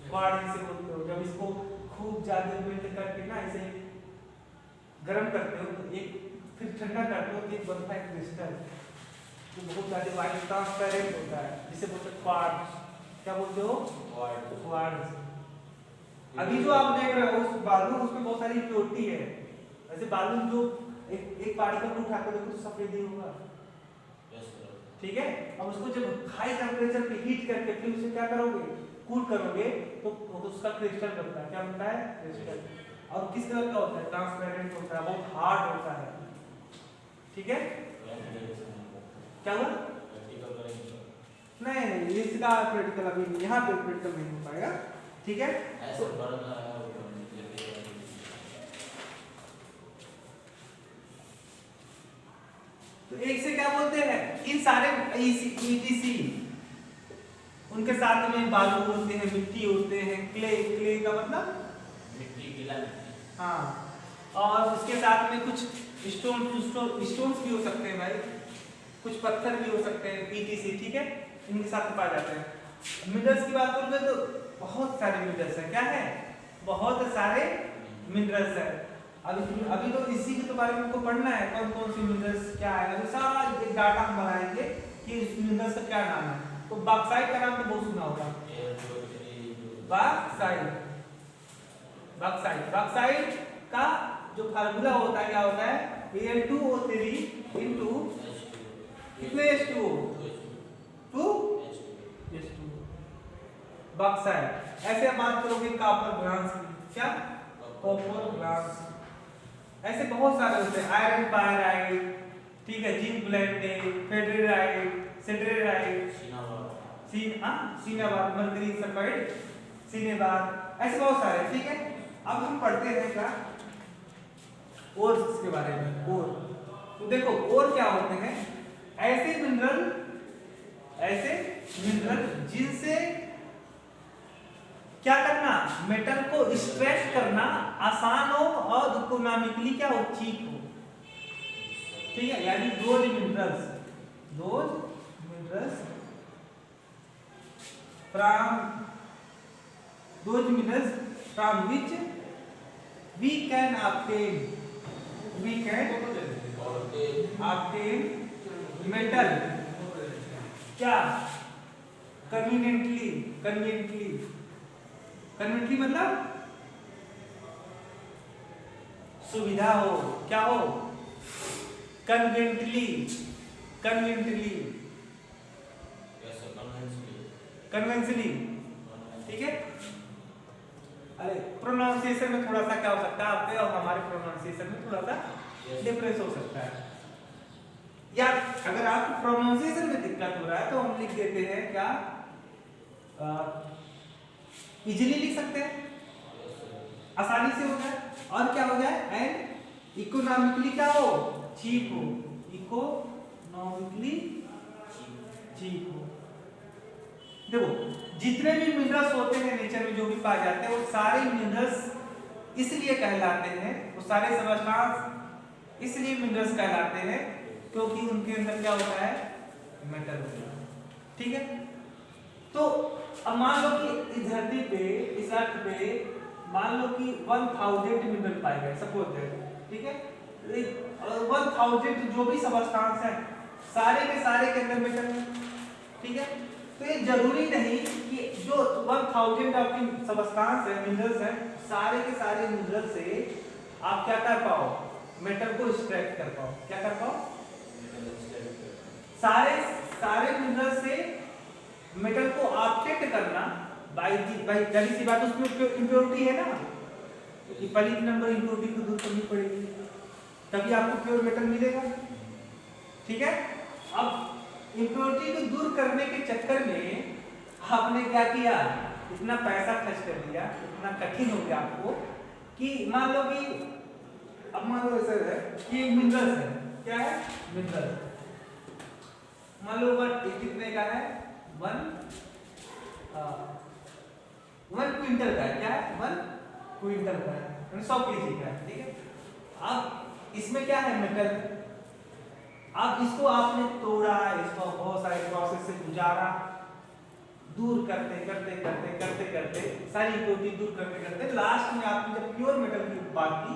क्वार्ट्ज से बोलते हो। जब इसको खूब ज्यादा मेल्ट करके ना ऐसे गर्म करते हो तो एक, फिर ठंडा करते हो तो एक बनता है क्रिस्टल जो बहुत ज्यादा वाइट ट्रांसपेरेंट होता है, जिसे बोलते हैं क्वार्ट्ज। क्या बोलते हो, क्वार्ट्ज। अभी जो आप देख रहे हो उस बालू, उसमें बहुत सारी इम्प्योरिटी है। ऐसे बालू जो एक पार्टिकल को उठा कर देखो तो सफेद ही होगा, ठीक है। अब उसको जब हाई टेम्परेचर पे हीट करके फिर उसे क्या करोगे, कूल करोगे तो उसका क्रिस्टल बनता है। क्या बनता है, क्रिस्टल। और किस कलर का होता है, ट्रांसपेरेंट होता है, बहुत हार्ड होता है, ठीक है। क्या हुआ, नहीं इसका प्रैक्टिकल अभी यहाँ पे प्रैक्टिकल नहीं हो पाएगा, ठीक है। तो एक से क्या बोलते हैं, इन सारे ETC, उनके साथ में बालू होते हैं, मिट्टी होते हैं, क्ले का मतलब मिट्टी, गीला मिट्टी, हाँ। और उसके साथ में कुछ स्टोन्स भी हो सकते हैं भाई, कुछ पत्थर भी हो सकते हैं, ETC, ठीक है। इनके साथ में पाए जाते हैं। मिनरल्स की बात करोगे तो बहुत सारे मिनरल्स हैं, क्या है, बहुत सारे मिनरल्स हैं। अभी तो इसी के बारे में आपको पढ़ना है, कौन कौन सी मिनरल्स क्या है, तो सारा एक डाटा हम बनाएंगे कि इस मिनरल्स का क्या नाम है। तो बॉक्साइट का नाम तो बहुत सुना होगा, बॉक्साइट का जो फार्मूला होता है क्या होता है, Al2O3 into कितने H2O, 2 H2O, बॉक्साइट। ऐसे बात करोगे कॉपर ग्लास की, क्या, कॉपर ग्लास। ऐसे बहुत सारे होते हैं, आयरन पायराइड, ठीक है, जिंक ब्लेंडेड, फेडराइट, siderite, cinnabar, mercury sulphide, cinnabar, ऐसे बहुत सारे, ठीक है। अब हम पढ़ते हैं क्या, ओर्स के बारे में। ओर तो देखो ओर क्या होते हैं, ऐसे मिनरल जिनसे क्या करना, मेटल को एक्सट्रैक्ट करना आसान हो और इकोनॉमिकली क्या हो, चीप हो। ठीक है, यानी those minerals from which we can obtain metal क्या conveniently मतलब सुविधा हो, क्या हो, conveniently ठीक है। अरे प्रोनाउंसिएशन में थोड़ा सा क्या हो सकता है आपके और हमारे प्रोनाउंसिएशन में थोड़ा सा डिफरेंस हो सकता है, या अगर आपको प्रोनाउंसिएशन में दिक्कत हो रहा है तो हम लिख देते हैं क्या, इजीली लिख सकते हैं, आसानी से हो जाए, और क्या हो जाए, एंड इकोनॉमिकली क्या हो, चीप हो, इकोनॉमिकली चीप हो। देखो जितने भी मिनरल्स होते हैं नेचर में, जो भी पाए जाते हैं, वो सारे मिनरल्स इसलिए कहलाते हैं, वो सारे सब्सटेंस इसलिए मिनरल्स कहलाते हैं क्योंकि उनके अंदर क्या होता है, मेटल होता है। ठीक है, तो अब मान लो कि इस धरती पे, इस अर्थ पे मान लो कि 1000 मिनरल पाए गए, सपोज दैट, ठीक है, 1000 जो भी सब्सटेंस है सारे के अंदर मेटल है। ठीक है, तो ये जरूरी नहीं कि जो 1000 आपके सब्सटेंस है, मिनरल्स हैं, सारे के सारे मिनरल से आप क्या कर पाओ, मेटल को एक्सट्रैक्ट कर पाओ, क्या कर पाओ, सारे मिनरल से मेटल को ऑब्टेक्ट करना बाई जानी सी बात, उसमें इंप्योरिटी है ना, तो पहली नंबर इंप्योरिटी को दूर करनी पड़ेगी, तभी आपको प्योर मेटल मिलेगा। ठीक है, अब इंप्योरिटी को दूर करने के चक्कर में आपने क्या किया, इतना पैसा खर्च कर दिया, इतना कठिन हो गया आपको कि मान लो कि अब मान लो ऐसा है कि मिनरल्स है, क्या है, मिनरल, मान लो कितने का है, 1 क्विंटल का है, क्या है, 1 क्विंटल का है, 100 केजी का है। ठीक है, अब इसमें क्या है, मेटल, अब इसको आपने तोड़ा, इसको बहुत सारे प्रोसेस से गुजारा, दूर करते सारी इम्प्योरिटी दूर करते लास्ट में आपने जब प्योर मेटल की बात की,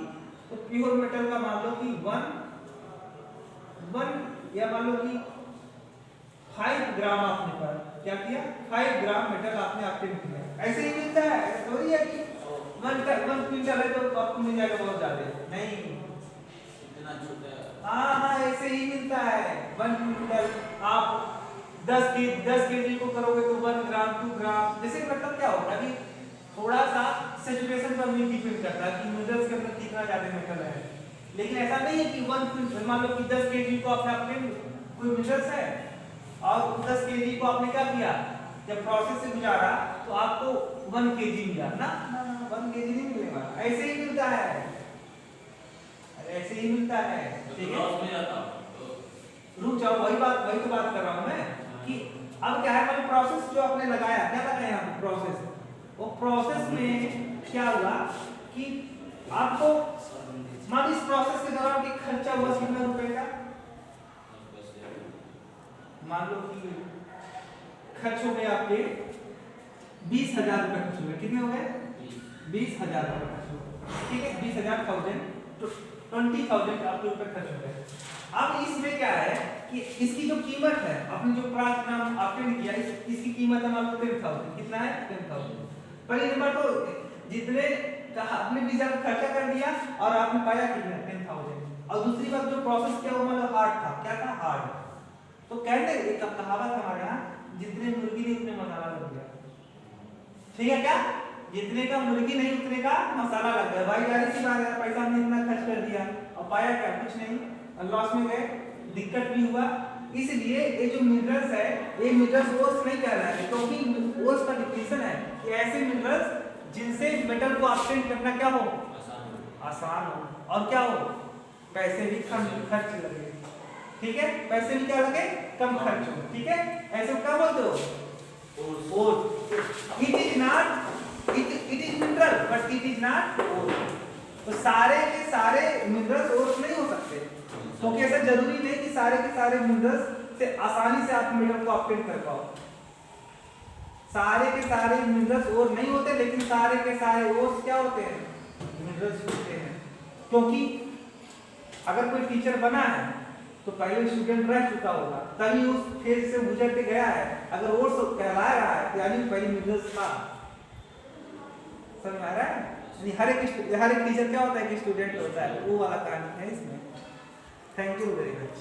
तो प्योर मेटल का मान लो कि 1 या मान लो कि 5 ग्राम आपने पर क्या किया, 5 ग्राम मेटल आपने ऑब्टेन किया। ऐसे ही मिलता है, थोड़ी है कि 1 क्विंटल है तो आपको मिल जाएगा बहुत ज्यादा, नहीं, इतना छोटा, हाँ ऐसे ही मिलता है। 1 क्विंटल आप 10 केजी को करोगे तो 1 ग्राम 2 ग्राम, जैसे मतलब क्या होगा कि थोड़ा सा सैचुरेशन पर भी डिपेंड करता है कि मिनरल्स के अंदर कितना ज्यादा मेटल है, लेकिन ऐसा नहीं है कि 1 क्विंटल, मान लो कि 10 केजी को आपने अपने कोई मिनरल्स है और 10 केजी को आपने क्या किया, जब प्रोसेस से गुजारा तो आपको 1 केजी मिला ना, 1 केजी नहीं मिलेगा, ऐसे ही मिलता है, ऐसे ही मिलता है। ठीक है, रुक जाओ, वही तो बात कर रहा हूं मैं कि अब क्या है, मतलब प्रोसेस जो आपने लगाया, क्या लगाया यहाँ पे प्रोसेस, वो प्रोसेस में क्या हुआ कि आपको मान इस प्रोसेस के दौरान की खर्चा हुआ कितना रुपए का, मान लो कि खर्च हो गए आपके 20,000 रुपए खर्च हुए, कितने हो गए, 20,000 रुपए खर्च हुए। ठीक है, 20,000 तो 20,000 आपके ऊपर खर्च हो गए। अब इसमें क्या है कि इसकी जो कीमत है, आपने जो प्राप्त नाम आपने किया, इसकी कीमत है मान लो 10,000, कितना है, 10,000। पहली नंबर तो जितने का आपने 20,000 खर्चा कर दिया और आपने पाया कितना, 10,000। और दूसरी बात जो प्रोसेस किया वो मतलब हार्ड था, क्या था, हार्ड। तो कहते हैं एक कहावत हमारे यहाँ, जितने मुर्गी नहीं उतने मसाला लग गया। ठीक है, क्या, जितने का मुर्गी नहीं उतने का मसाला लग गया। भाई जारी सी बात है, पैसा हमने इतना खर्च कर दिया और पाया क्या, कुछ नहीं, लॉस में गए, दिक्कत भी हुआ। इसलिए ये जो मिनरल्स है, ये मिनरल्स ओर्स नहीं कह रहा है, क्योंकि ओर्स का डिफिनेशन है कि ऐसे मिनरल्स जिनसे मेटल को ऑब्टेन करना क्या हो, आसान हो और क्या हो, पैसे भी कम खर्च लगे, ठीक है, पैसे भी क्या लगे, कम खर्च हो, ठीक है, ऐसे क्या बोलते हो, ore. It is not, it is mineral but it is not ore. तो सारे के सारे मिनरल्स ओर नहीं हो सकते, क्योंकि ऐसा जरूरी नहीं कि सारे के सारे मिनरल्स से आसानी से आप मिनरल को ऑब्टेन कर पाओ। सारे के सारे मिनरल्स ओर नहीं होते, लेकिन सारे के सारे ओर्स क्या होते हैं, मिनरल्स होते हैं। क्योंकि अगर कोई टीचर बना है तो पहले स्टूडेंट रह चुका होगा, तभी उस फेज से गुजर के गया है। अगर वो सब कहला रहा है यानी पहले मिनरल्स था। समझ आ रहा है? यानी हर एक टीचर क्या होता है कि स्टूडेंट होता है, वो वाला कहानी है इसमें। Thank you very much.